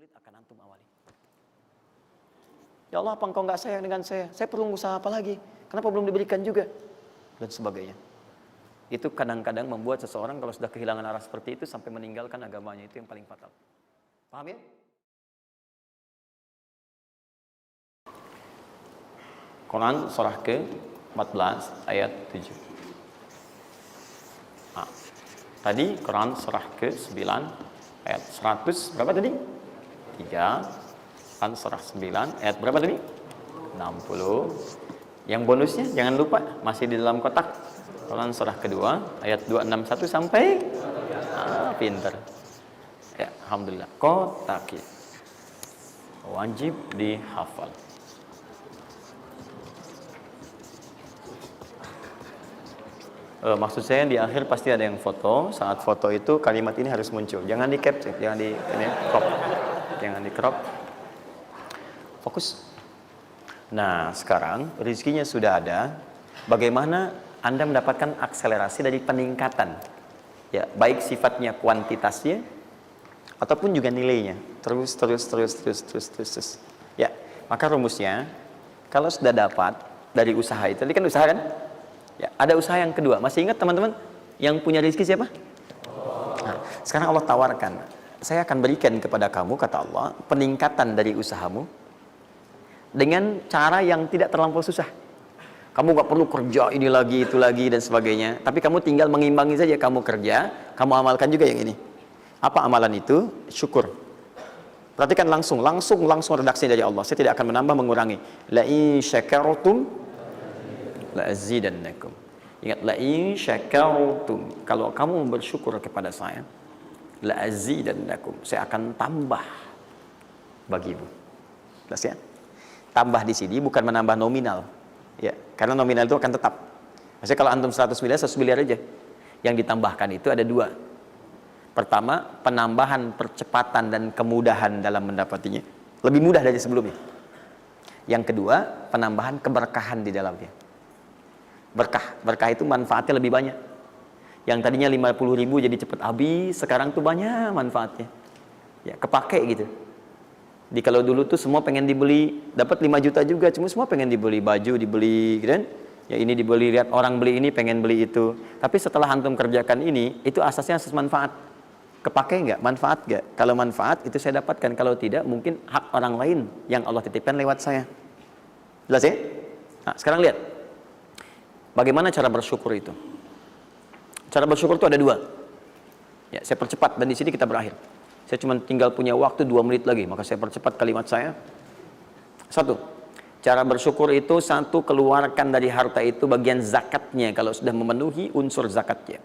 sulit akan antum awali. Ya Allah, apa engkau nggak sayang dengan saya? Saya perlu usaha apa lagi? Kenapa belum diberikan juga? Dan sebagainya. Itu kadang-kadang membuat seseorang kalau sudah kehilangan arah seperti itu sampai meninggalkan agamanya, itu yang paling fatal. Paham ya? Quran surah ke-14 ayat 7. Nah, tadi Quran surah ke-9 ayat 100 berapa tadi? 3. Quran surah 9 ayat berapa tadi? 60. Yang bonusnya jangan lupa masih di dalam kotak. Quran surah kedua ayat 261 sampai pinter. Ya, alhamdulillah. Kotak wajib dihafal. Maksud saya di akhir pasti ada yang foto. Saat foto itu kalimat ini harus muncul. Jangan di capture, jangan di crop. Jangan di crop. Fokus. Nah, sekarang rezekinya sudah ada. Bagaimana Anda mendapatkan akselerasi dari peningkatan? Ya, baik sifatnya kuantitasnya ataupun juga nilainya. Terus. Ya, maka rumusnya kalau sudah dapat dari usaha itu, tadi kan usaha kan? Ya, ada usaha yang kedua. Masih ingat teman-teman yang punya rezeki siapa? Nah, sekarang Allah tawarkan, saya akan berikan kepada kamu, kata Allah, peningkatan dari usahamu dengan cara yang tidak terlampau susah. Kamu gak perlu kerja ini lagi, itu lagi, dan sebagainya. Tapi kamu tinggal mengimbangi saja. Kamu kerja, kamu amalkan juga yang ini. Apa amalan itu? Syukur. Perhatikan langsung redaksi dari Allah. Saya tidak akan menambah, mengurangi. La in syakartum la azidannakum. Ingat, la in syakartum, kalau kamu bersyukur kepada saya, la azidannakum, saya akan tambah bagimu. Jelas ya? Tambah di sini bukan menambah nominal. Ya, karena nominal itu akan tetap. Maksudnya kalau antum 100 miliar aja. Yang ditambahkan itu ada dua. Pertama, penambahan percepatan dan kemudahan dalam mendapatinya. Lebih mudah dari sebelumnya. Yang kedua, penambahan keberkahan di dalamnya. Berkah itu manfaatnya lebih banyak. Yang tadinya 50.000 jadi cepat habis, sekarang tuh banyak manfaatnya. Ya, kepake gitu. Jadi kalau dulu tuh semua pengen dibeli, dapat 5 juta juga, cuma semua pengen dibeli baju, dibeli gitu kan? Ya ini dibeli, lihat orang beli ini, pengen beli itu. Tapi setelah antum kerjakan ini, itu asasnya asas manfaat. Kepake nggak? Manfaat nggak? Kalau manfaat itu saya dapatkan, kalau tidak mungkin hak orang lain yang Allah titipkan lewat saya. Jelas ya? Nah, sekarang lihat. Bagaimana cara bersyukur itu? Cara bersyukur itu ada dua. Ya, saya percepat dan di sini kita berakhir. Saya cuma tinggal punya waktu 2 menit lagi, maka saya percepat kalimat saya. 1. Cara bersyukur itu 1, keluarkan dari harta itu bagian zakatnya kalau sudah memenuhi unsur zakatnya.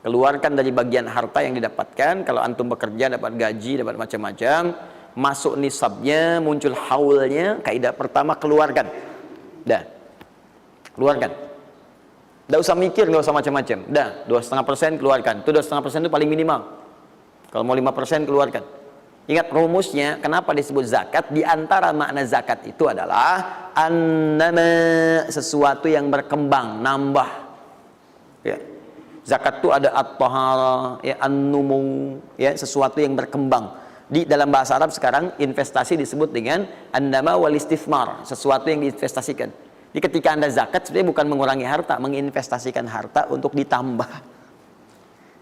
Keluarkan dari bagian harta yang didapatkan, kalau antum bekerja dapat gaji, dapat macam-macam, masuk nisabnya, muncul haulnya, kaidah pertama keluarkan. Dah, keluarkan. Tidak usah mikir, nggak usah macam-macam. Dah, 2,5% keluarkan. Itu 2,5% itu paling minimal. Kalau mau 5% keluarkan. Ingat rumusnya, kenapa disebut zakat? Di antara makna zakat itu adalah annama, sesuatu yang berkembang, nambah. Ya. Zakat itu ada at-tahara, ya, an-numu, ya, sesuatu yang berkembang. Di dalam bahasa Arab sekarang investasi disebut dengan an-nama wal istifmar, sesuatu yang diinvestasikan. Jadi ketika Anda zakat sebenarnya bukan mengurangi harta, menginvestasikan harta untuk ditambah.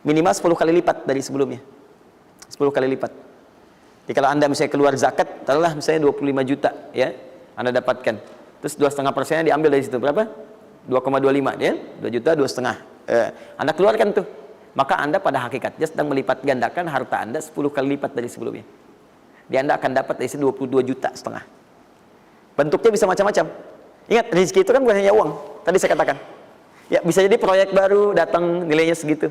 Minimal 10 kali lipat dari sebelumnya. 10 kali lipat. Jadi kalau Anda misalnya keluar zakat, taruhlah misalnya 25 juta, ya, Anda dapatkan. Terus 2,5%-nya diambil dari situ berapa? 2,25, ya, 2 juta 2,5. Anda keluarkan tuh. Maka Anda pada hakikatnya sedang melipat gandakan harta Anda 10 kali lipat dari sebelumnya. Jadi Anda akan dapat dari 22,5 juta. Bentuknya bisa macam-macam. Ingat, rezeki itu kan bukan hanya uang. Tadi saya katakan. Ya, bisa jadi proyek baru datang nilainya segitu.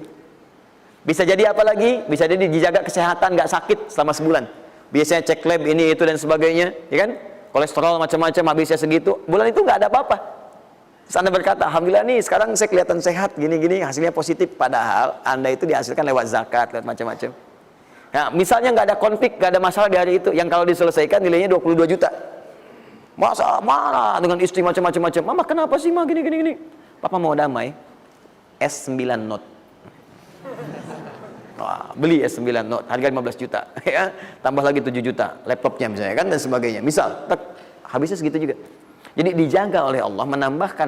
Bisa jadi apa lagi? Bisa jadi dijaga kesehatan, nggak sakit selama sebulan. Biasanya cek lab ini itu dan sebagainya, ya kan? Kolesterol macam-macam habisnya segitu. Bulan itu nggak ada apa-apa. Terus Anda berkata, alhamdulillah nih sekarang saya kelihatan sehat, gini-gini, hasilnya positif. Padahal Anda itu dihasilkan lewat zakat, lewat macam-macam. Nah, misalnya nggak ada konflik, nggak ada masalah di hari itu, yang kalau diselesaikan nilainya 22 juta. Masa marah dengan istri macam-macam. Mama kenapa sih, Ma, gini-gini. Papa mau damai, S9 Note. Wah, beli S9 Note harga 15 juta ya, tambah lagi 7 juta laptopnya misalnya kan dan sebagainya. Misal, habisnya segitu juga. Jadi dijaga oleh Allah,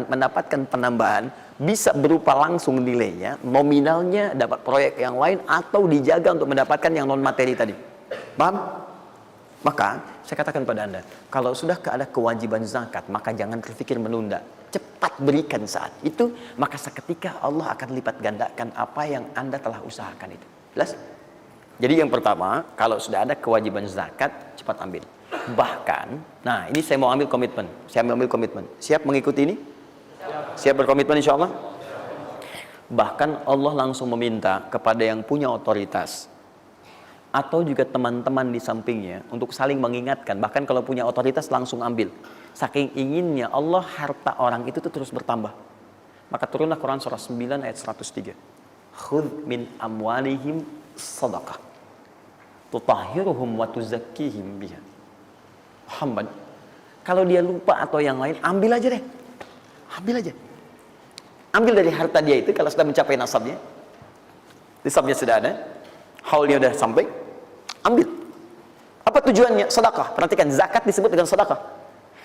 mendapatkan penambahan bisa berupa langsung nilainya, nominalnya dapat proyek yang lain, atau dijaga untuk mendapatkan yang non materi tadi. Paham? Maka saya katakan pada Anda, kalau sudah ada kewajiban zakat, maka jangan berpikir menunda. Cepat berikan saat itu, maka seketika Allah akan lipat gandakan apa yang Anda telah usahakan itu. Jelas? Jadi yang pertama, kalau sudah ada kewajiban zakat, cepat ambil. Bahkan, nah ini saya mau ambil komitmen. Saya mau ambil komitmen. Siap mengikuti ini? Siap berkomitmen insya Allah? Bahkan Allah langsung meminta kepada yang punya otoritas atau juga teman-teman di sampingnya untuk saling mengingatkan. Bahkan kalau punya otoritas langsung ambil. Saking inginnya Allah harta orang itu tuh terus bertambah. Maka turunlah Quran surah 9 ayat 103. Khudh min amwalihim sadaqah tutahhiruhum wa tuzakkihim biha. Muhammad, kalau dia lupa atau yang lain, ambil aja deh. Ambil aja. Ambil dari harta dia itu kalau sudah mencapai nasabnya. Nisabnya sudah ada, haulnya sudah sampai, ambil. Apa tujuannya? Sedekah. Perhatikan, zakat disebut dengan sedekah.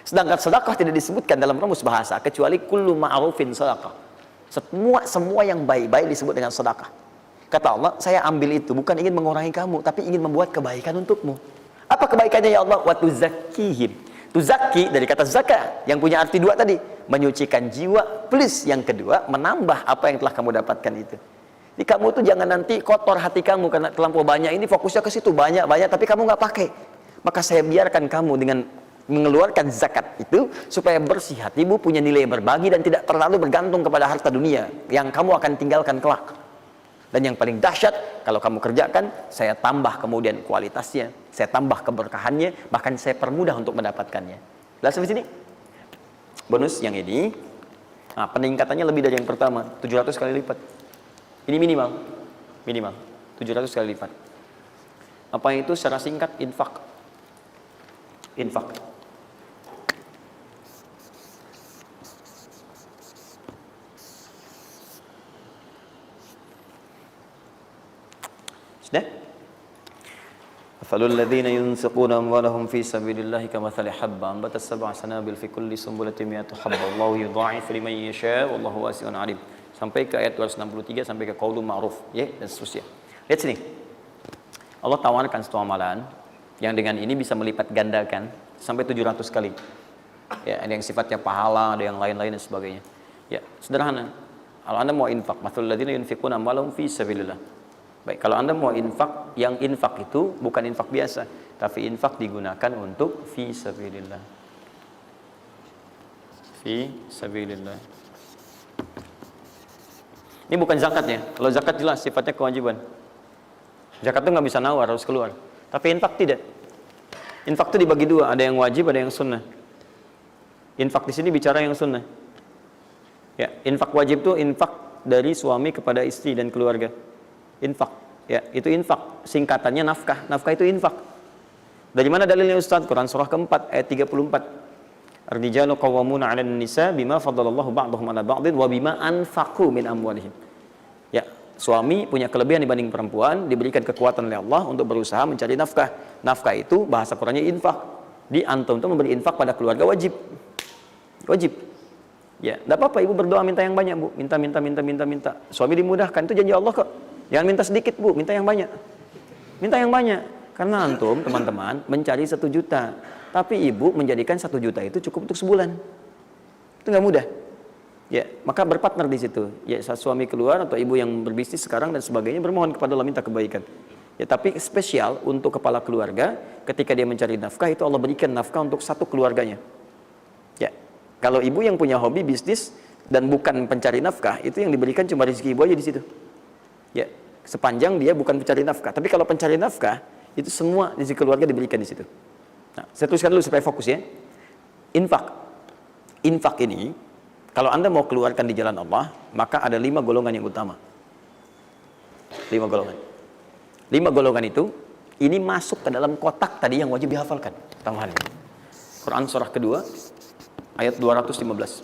Sedangkan sedekah tidak disebutkan dalam rumus bahasa kecuali kullu ma'rufin sedekah. Semua yang baik-baik disebut dengan sedekah. Kata Allah, saya ambil itu bukan ingin mengurangi kamu, tapi ingin membuat kebaikan untukmu. Apa kebaikannya ya Allah? Wa tuzakkihim. Tuzakki dari kata zakat yang punya arti dua tadi, menyucikan jiwa, plus yang kedua menambah apa yang telah kamu dapatkan itu. Jadi kamu tuh jangan nanti kotor hati kamu karena terlampau banyak ini, fokusnya ke situ banyak tapi kamu nggak pakai. Maka saya biarkan kamu dengan mengeluarkan zakat itu supaya bersih hatimu, punya nilai berbagi dan tidak terlalu bergantung kepada harta dunia yang kamu akan tinggalkan kelak. Dan yang paling dahsyat, kalau kamu kerjakan, saya tambah kemudian kualitasnya, saya tambah keberkahannya, bahkan saya permudah untuk mendapatkannya. Lihat sampai sini. Bonus yang ini, nah, peningkatannya lebih dari yang pertama, 700 kali lipat. Ini minimal 700 kali lipat. Apa itu secara singkat? Infak. Sudah? Mathalul ladzina yunfiquna amwalahum fi sabilillahi kamathali habba ambatat sab'a sanabil fi kulli sunbulatin mi'atu habba wallahu yudha'ifu liman yasha' wallahu wasi'un 'alim. Sampai ke ayat 263 sampai ke qaulun ma'ruf ya dan seterusnya. Lihat sini. Allah tawarkan satu amalan yang dengan ini bisa melipat gandakan sampai 700 kali. Ya, ada yang sifatnya pahala, ada yang lain-lain dan sebagainya. Ya, sederhana. Kalau Anda mau infak, mathalul ladzina yunfiquna amwalahum fi sabilillah. Baik, kalau Anda mau infak, yang infak itu bukan infak biasa, tapi infak digunakan untuk fi sabilillah. Fi sabilillah. Ini bukan zakatnya. Kalau zakat jelas sifatnya kewajiban. Zakat itu nggak bisa nawar, harus keluar. Tapi infak tidak. Infak itu dibagi dua, ada yang wajib, ada yang sunnah. Infak di sini bicara yang sunnah. Ya, infak wajib itu infak dari suami kepada istri dan keluarga. Infak, ya itu infak, singkatannya nafkah. Nafkah itu infak. Dari mana dalilnya Ustaz? Quran surah keempat ayat 34. Ar-rijalu qawwamuna 'alan nisa bima faddalallahu ba'dahum 'ala ba'din wa bima anfaqu min amwalihim. Ya, suami punya kelebihan dibanding perempuan, diberikan kekuatan oleh Allah untuk berusaha mencari nafkah. Nafkah itu bahasa Qurannya infak. Di antum itu memberi infak pada keluarga wajib. Wajib. Ya, enggak apa-apa ibu berdoa minta yang banyak, Bu. Minta. Suami dimudahkan, itu janji Allah kok. Jangan minta sedikit, Bu, minta yang banyak. Minta yang banyak. Karena antum, teman-teman, mencari 1 juta. Tapi ibu menjadikan 1 juta itu cukup untuk sebulan. Itu nggak mudah. Ya, maka berpartner di situ. Ya, saat suami keluar atau ibu yang berbisnis sekarang dan sebagainya, bermohon kepada Allah minta kebaikan. Ya, tapi spesial untuk kepala keluarga, ketika dia mencari nafkah, itu Allah berikan nafkah untuk satu keluarganya. Ya, kalau ibu yang punya hobi bisnis dan bukan pencari nafkah, itu yang diberikan cuma rezeki ibu aja di situ. Ya, sepanjang dia bukan pencari nafkah. Tapi kalau pencari nafkah, itu semua rezeki keluarga diberikan di situ. Nah, saya tuliskan dulu supaya fokus ya. Infak ini, kalau Anda mau keluarkan di jalan Allah, maka ada 5 golongan yang utama. 5 golongan. 5 golongan itu, ini masuk ke dalam kotak tadi yang wajib dihafalkan. Tambahan. Quran surah kedua, ayat 215.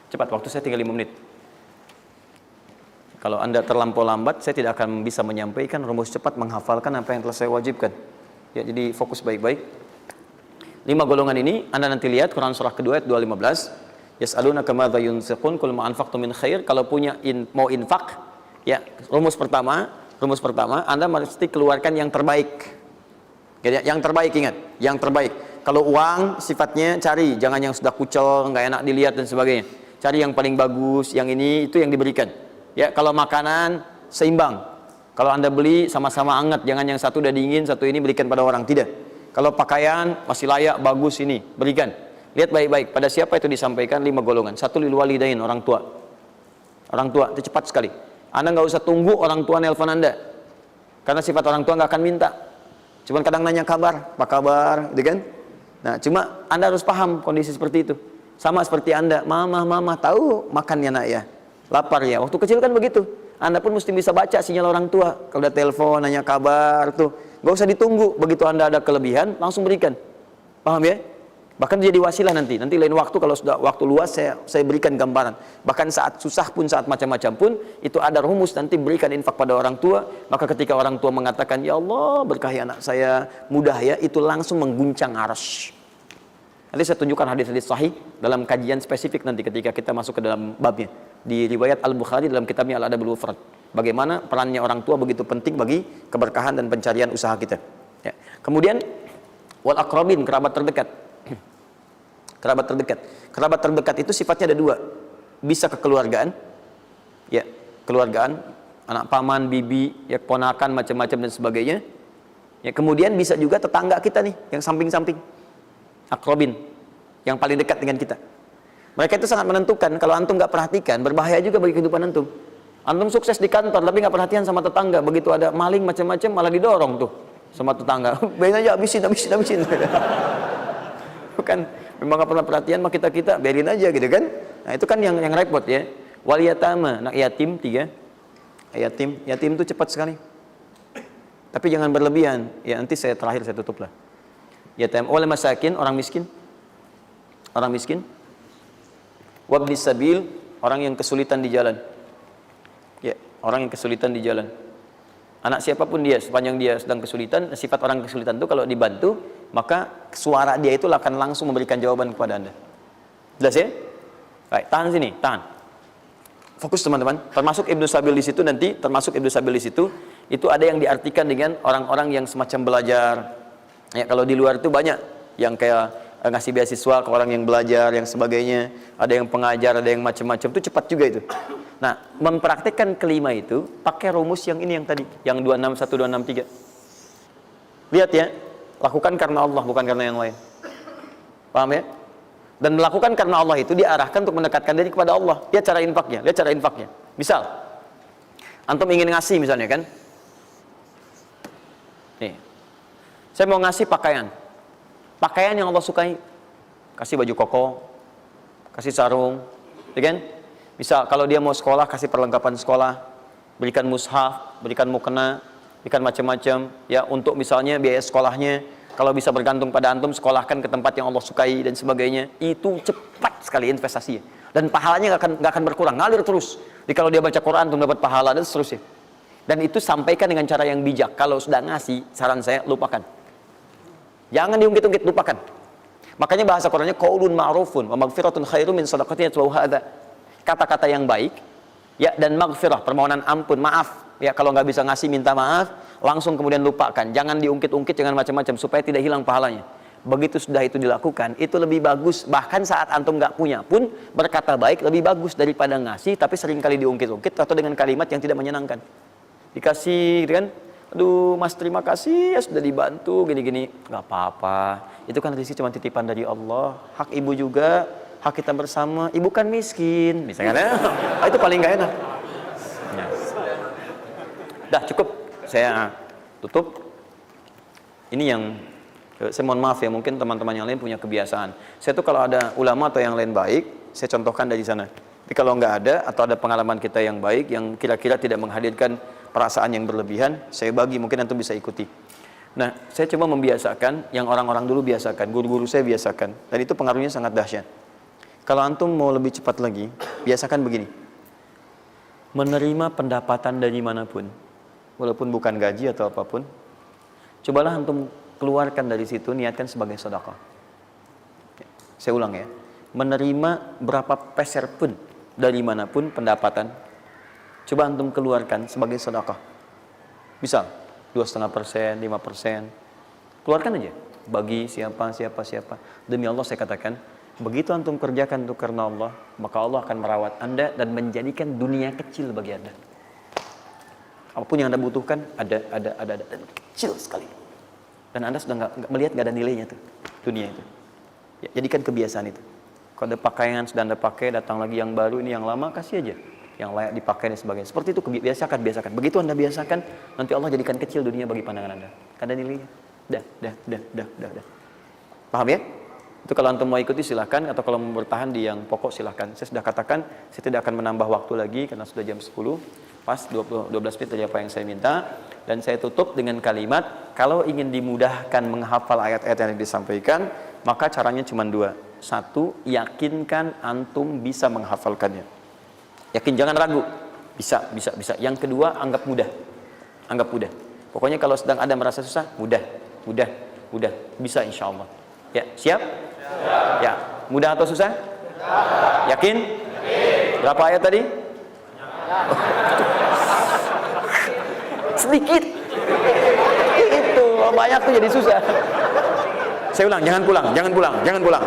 Cepat, waktu saya tinggal 5 menit. Kalau Anda terlampau lambat, saya tidak akan bisa menyampaikan rumus cepat menghafalkan apa yang telah saya wajibkan. Ya, jadi fokus baik-baik. 5 golongan ini Anda nanti lihat Quran surah kedua ayat 215. Yas'alunaka madza yunfiqun qul ma anfaqtum min khair. Kalau punya mau infak, ya, rumus pertama Anda mesti keluarkan yang terbaik. Ya, yang terbaik, ingat, yang terbaik. Kalau uang sifatnya cari, jangan yang sudah kucel, nggak enak dilihat dan sebagainya. Cari yang paling bagus, yang ini itu yang diberikan. Ya, kalau makanan seimbang. Kalau Anda beli sama-sama hangat, jangan yang satu udah dingin, satu ini berikan pada orang, tidak. Kalau pakaian masih layak, bagus, ini berikan. Lihat baik-baik, pada siapa itu disampaikan 5 golongan. 1 lil walidain, orang tua. Orang tua itu cepat sekali. Anda nggak usah tunggu orang tua nelpon Anda. Karena sifat orang tua nggak akan minta. Cuman kadang nanya kabar, apa kabar, gitu kan? Nah, cuma Anda harus paham kondisi seperti itu. Sama seperti Anda, mama tahu makannya nak ya. Lapar ya, waktu kecil kan begitu. Anda pun mesti bisa baca sinyal orang tua. Kalau udah telepon, nanya kabar tuh, gak usah ditunggu. Begitu Anda ada kelebihan, langsung berikan. Paham ya? Bahkan jadi wasilah nanti lain waktu kalau sudah waktu luas saya berikan gambaran. Bahkan saat susah pun, saat macam-macam pun, itu ada rumus nanti berikan infak pada orang tua. Maka ketika orang tua mengatakan, ya Allah berkahi anak saya, mudah ya, itu langsung mengguncang arsy. Nanti saya tunjukkan hadis-hadis sahih dalam kajian spesifik nanti ketika kita masuk ke dalam babnya. Di riwayat Al-Bukhari dalam kitabnya Al-Adabul Mufrad. Bagaimana perannya orang tua begitu penting bagi keberkahan dan pencarian usaha kita. Ya. Kemudian wal aqrabin, kerabat terdekat. Kerabat terdekat itu sifatnya ada 2. Bisa kekeluargaan. Ya, keluargaan, anak paman, bibi, ya ponakan macam-macam dan sebagainya. Ya, kemudian bisa juga tetangga kita nih yang samping-samping. Akrobin, yang paling dekat dengan kita. Mereka itu sangat menentukan. Kalau antum nggak perhatikan, berbahaya juga bagi kehidupan antum. Antum sukses di kantor, tapi nggak perhatian sama tetangga. Begitu ada maling macam-macam, malah didorong tuh sama tetangga. Biarin aja, habisin. Bukan, memang nggak pernah perhatian sama kita, biarin aja gitu kan. Nah itu kan yang repot ya. Wal yatama, anak yatim 3. Yatim itu cepat sekali. Tapi jangan berlebihan. Ya nanti terakhir saya tutup lah. Yatim wal masakin, orang miskin. Wabnis sabil, orang yang kesulitan di jalan. Ya, orang yang kesulitan di jalan. Anak siapapun dia, sepanjang dia sedang kesulitan, sifat orang kesulitan itu kalau dibantu, maka suara dia itu akan langsung memberikan jawaban kepada Anda. Jelas ya? Baik, tahan sini, tahan. Fokus teman-teman. Termasuk Ibnu Sabil di situ nanti, itu ada yang diartikan dengan orang-orang yang semacam belajar. Ya, kalau di luar itu banyak yang kayak ngasih beasiswa ke orang yang belajar, yang sebagainya. Ada yang pengajar, ada yang macam-macam. Itu cepat juga itu. Nah, mempraktekkan kelima itu pakai rumus yang ini yang tadi, yang 261, 263. Lihat ya, lakukan karena Allah, bukan karena yang lain. Paham ya? Dan melakukan karena Allah itu diarahkan untuk mendekatkan diri kepada Allah. Lihat cara infaknya. Misal, antum ingin ngasih misalnya kan? Nih. Saya mau ngasih pakaian yang Allah sukai. Kasih baju koko, kasih sarung, ya kan? Misal kalau dia mau sekolah, kasih perlengkapan sekolah, berikan mushaf, berikan mukena, berikan macam-macam, ya untuk misalnya biaya sekolahnya. Kalau bisa bergantung pada antum, sekolahkan ke tempat yang Allah sukai dan sebagainya. Itu cepat sekali investasinya. Dan pahalanya nggak akan berkurang, ngalir terus. Jadi kalau dia baca Quran, antum dapat pahala dan seterusnya. Dan itu sampaikan dengan cara yang bijak. Kalau sudah ngasih, saran saya lupakan. Jangan diungkit-ungkit, lupakan. Makanya bahasa Qur'annya qaulun ma'rufun wa maghfiratun khairum min shadaqatin yatba'uha adza. Kata-kata yang baik, ya, dan maghfirah, permohonan ampun, maaf. Ya, kalau nggak bisa ngasih minta maaf, langsung kemudian lupakan. Jangan diungkit-ungkit, jangan macam-macam supaya tidak hilang pahalanya. Begitu sudah itu dilakukan, itu lebih bagus. Bahkan saat antum nggak punya pun berkata baik lebih bagus daripada ngasih tapi seringkali diungkit-ungkit atau dengan kalimat yang tidak menyenangkan. Dikasih, gitu kan? Aduh mas terima kasih ya sudah dibantu gini-gini. Gak apa-apa, itu kan rezeki cuma titipan dari Allah. Hak ibu juga, hak kita bersama. Ibu kan miskin misalnya. Itu paling gak enak ya. Dah cukup, saya tutup. Ini yang saya mohon maaf ya, mungkin teman-teman yang lain punya kebiasaan. Saya tuh kalau ada ulama atau yang lain baik, saya contohkan dari sana. Tapi kalau nggak ada atau ada pengalaman kita yang baik yang kira-kira tidak menghadirkan perasaan yang berlebihan, saya bagi, mungkin antum bisa ikuti. Nah, saya coba membiasakan yang orang-orang dulu biasakan, guru-guru saya biasakan, dan itu pengaruhnya sangat dahsyat. Kalau antum mau lebih cepat lagi, biasakan begini. menerima pendapatan dari manapun, walaupun bukan gaji atau apapun, cobalah antum keluarkan dari situ, niatkan sebagai sedekah. Saya ulang ya, menerima berapa peser pun dari manapun pendapatan, coba antum keluarkan sebagai sedekah. Misal 2,5%, 5%, keluarkan aja bagi siapa. Demi Allah saya katakan, begitu antum kerjakan itu karena Allah, maka Allah akan merawat anda dan menjadikan dunia kecil bagi anda. Apapun yang anda butuhkan ada dan kecil sekali. Dan anda sudah nggak melihat, nggak ada nilainya tuh dunia itu. Ya, jadikan kebiasaan itu. Kalau ada pakaian sudah anda pakai, datang lagi yang baru, ini yang lama kasih aja, yang layak dipakai dan sebagainya. Seperti itu, biasakan. Begitu anda biasakan, nanti Allah jadikan kecil dunia bagi pandangan anda. Nggak ada nilainya. Dah. Paham ya? Itu kalau antum mau ikuti silahkan, atau kalau mau bertahan di yang pokok silahkan. Saya sudah katakan, saya tidak akan menambah waktu lagi karena sudah jam 10. Pas 12 menit dari apa yang saya minta. Dan saya tutup dengan kalimat, kalau ingin dimudahkan menghafal ayat-ayat yang disampaikan, maka caranya cuma dua. Satu, yakinkan antum bisa menghafalkannya. Yakin, jangan ragu. Bisa. Yang kedua, anggap mudah. Pokoknya kalau sedang ada merasa susah, mudah. Bisa insya Allah. Ya, siap? Ya, mudah atau susah? Yakin? Berapa ayat tadi? Sedikit. Itu banyak tuh jadi susah. Saya ulang, jangan pulang.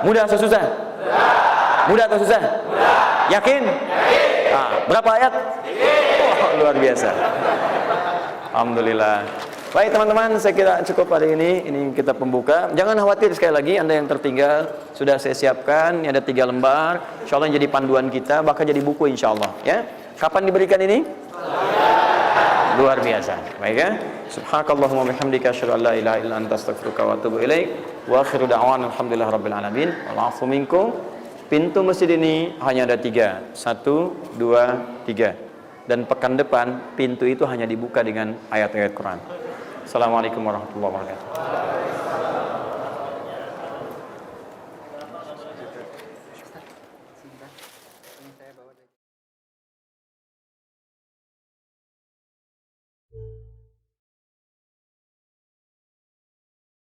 Mudah atau susah? Mudah atau susah? Yakin? Berapa ayat? Luar biasa. Alhamdulillah. Baik teman-teman, saya kira cukup hari ini kita pembuka. Jangan khawatir, sekali lagi Anda yang tertinggal sudah saya siapkan. Ini ada 3 lembar. Insya Allah jadi panduan kita, bahkan jadi buku insya Allah. Ya. Kapan diberikan ini? Luar biasa. Baik ya. Subhanakallahumma bihamdika asyhadu an la ilaha illa anta astaghfiruka wa atubu ilaik. Wa akhiru da'wana alhamdulillahi rabbil alamin. Wal 'afwu minkum. Pintu masjid ini hanya ada 3. 1, 2, 3. Dan pekan depan pintu itu hanya dibuka dengan ayat-ayat Quran. Assalamualaikum warahmatullahi wabarakatuh.